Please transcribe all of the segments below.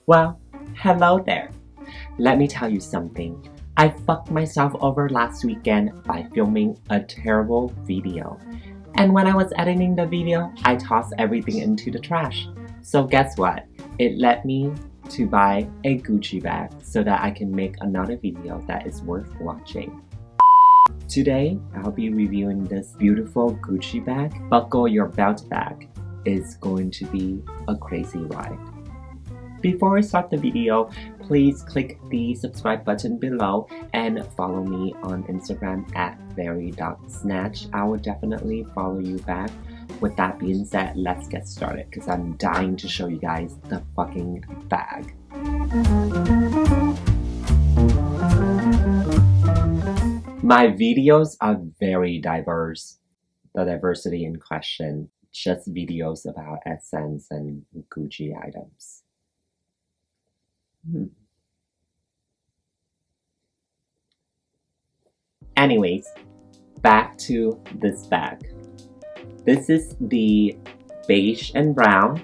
Well, hello there. Let me tell you something. I fucked myself over last weekend by filming a terrible video. And when I was editing the video, I tossed everything into the trash. So guess what? It led me to buy a Gucci bag so that I can make another video that is worth watching. Today, I'll be reviewing this beautiful Gucci bag. Buckle your belt bag. It's going to be a crazy ride. Before we start the video, please click the subscribe button below and follow me on Instagram at very.snatch. I will definitely follow you back. With that being said, let's get started because I'm dying to show you guys the fucking bag. My videos are very diverse. The diversity in question, just videos about Essence and Gucci items. Anyways, back to this bag. This is the beige and brown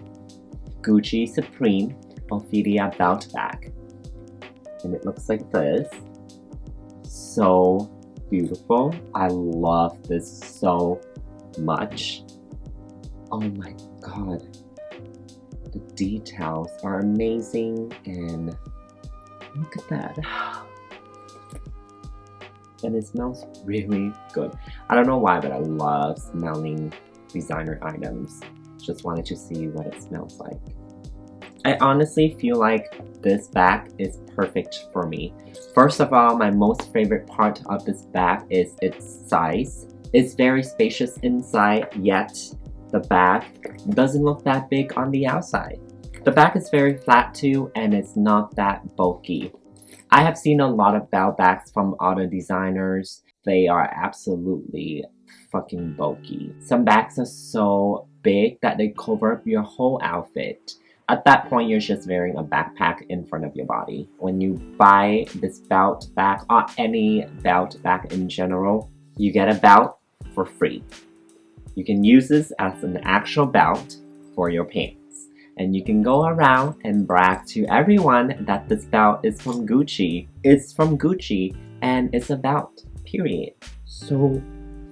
Gucci Supreme Ophidia Belt Bag. And it looks like this. So beautiful. I love this so much. Oh my god. The details are amazing and look at that. And it smells really good. I don't know why, but I love smelling designer items. Just wanted to see what it smells like. I honestly feel like this bag is perfect for me. First of all, my most favorite part of this bag is its size. It's very spacious inside, yet the bag doesn't look that big on the outside. The bag is very flat too, and it's not that bulky. I have seen a lot of belt bags from other designers. They are absolutely fucking bulky. Some bags are so big that they cover up your whole outfit. At that point, you're just wearing a backpack in front of your body. When you buy this belt bag, or any belt bag in general, you get a belt for free. You can use this as an actual belt for your pants. And you can go around and brag to everyone that this belt is from Gucci. It's from Gucci and it's a belt, period. So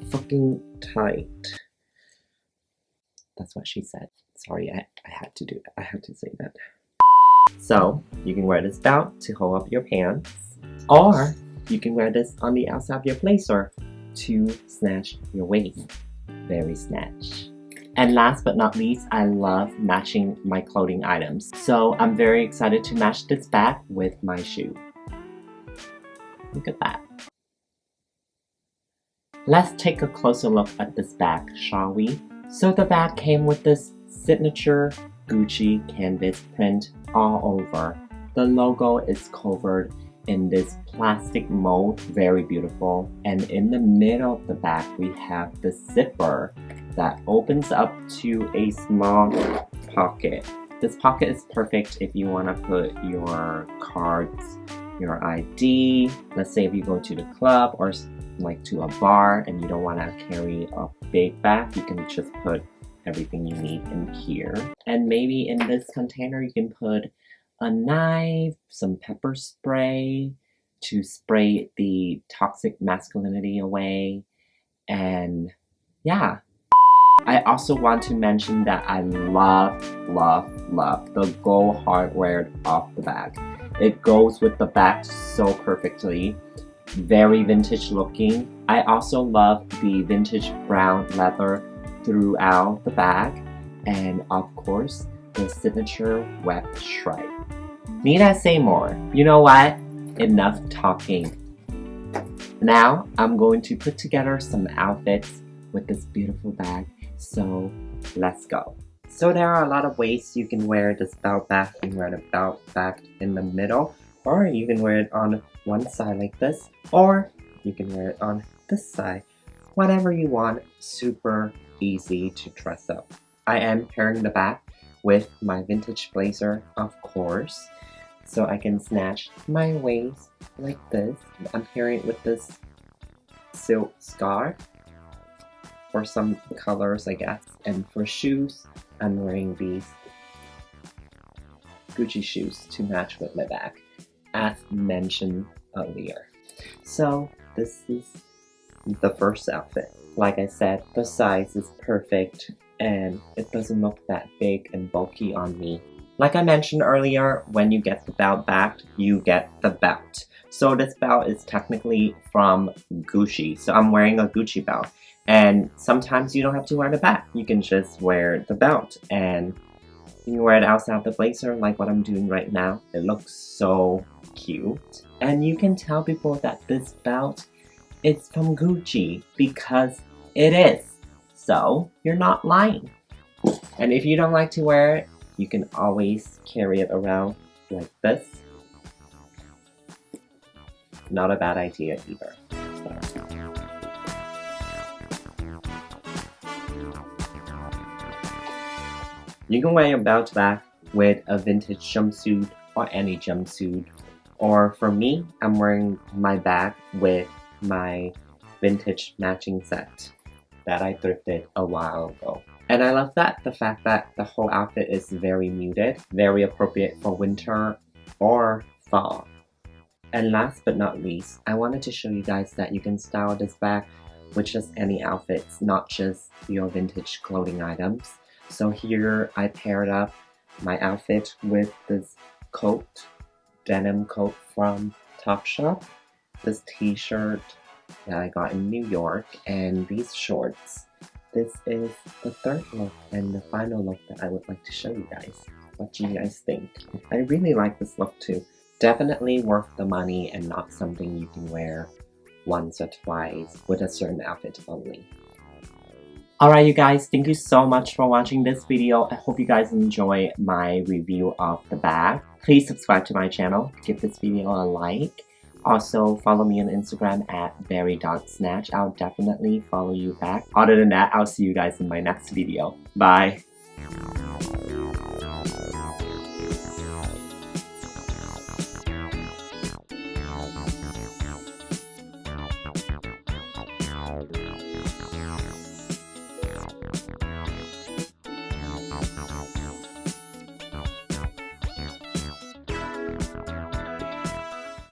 fucking tight. That's what she said. Sorry, I had to do that. I had to say that. So you can wear this belt to hold up your pants, or you can wear this on the outside of your blazer to snatch your waist. Very snatch. And last but not least, I love matching my clothing items. So I'm very excited to match this bag with my shoe. Look at that. Let's take a closer look at this bag, shall we? So the bag came with this signature Gucci canvas print all over. The logo is covered in this plastic mold, very beautiful. And in the middle of the bag, we have the zipper that opens up to a small pocket. This pocket is perfect if you want to put your cards, your ID. Let's say if you go to the club or like to a bar and you don't want to carry a big bag, you can just put everything you need in here. And maybe in this container you can put a knife, some pepper spray to spray the toxic masculinity away, and yeah. I also want to mention that I love the gold hardware of the bag. It goes with the bag so perfectly. Very vintage looking. I also love the vintage brown leather throughout the bag, and of course the signature web stripe. Need I say more? You know what? Enough talking. Now I'm going to put together some outfits with this beautiful bag. So let's go. So there are a lot of ways you can wear this belt bag. You can wear the belt bag in the middle, or you can wear it on one side like this, or you can wear it on this side. Whatever you want, super easy to dress up. I am pairing the bag with my vintage blazer, of course, so I can snatch my waist like this. I'm pairing it with this silk scarf for some colors, I guess. And for shoes, I'm wearing these Gucci shoes to match with my bag, as mentioned earlier. So this is the first outfit. Like I said, the size is perfect and it doesn't look that big and bulky on me. Like I mentioned earlier, when you get the belt back, you get the belt. So this belt is technically from Gucci. So I'm wearing a Gucci belt. And sometimes you don't have to wear the bag. You can just wear the belt and you can wear it outside of the blazer like what I'm doing right now. It looks so cute. And you can tell people that this belt is from Gucci because it is. So you're not lying. And if you don't like to wear it, you can always carry it around like this. Not a bad idea either. You can wear your belt back with a vintage jumpsuit or any jumpsuit. Or for me, I'm wearing my bag with my vintage matching set that I thrifted a while ago. And I love the fact that the whole outfit is very muted, very appropriate for winter or fall. And last but not least, I wanted to show you guys that you can style this bag with just any outfits, not just your vintage clothing items. So here I paired up my outfit with this coat, denim coat from Topshop, this t-shirt that I got in New York, and these shorts. This is the third look and the final look that I would like to show you guys. What do you guys think? I really like this look too. Definitely worth the money and not something you can wear once or twice with a certain outfit only. Alright you guys, thank you so much for watching this video. I hope you guys enjoy my review of the bag. Please subscribe to my channel, give this video a like. Also, follow me on Instagram at berry.snatch. I'll definitely follow you back. Other than that, I'll see you guys in my next video. Bye!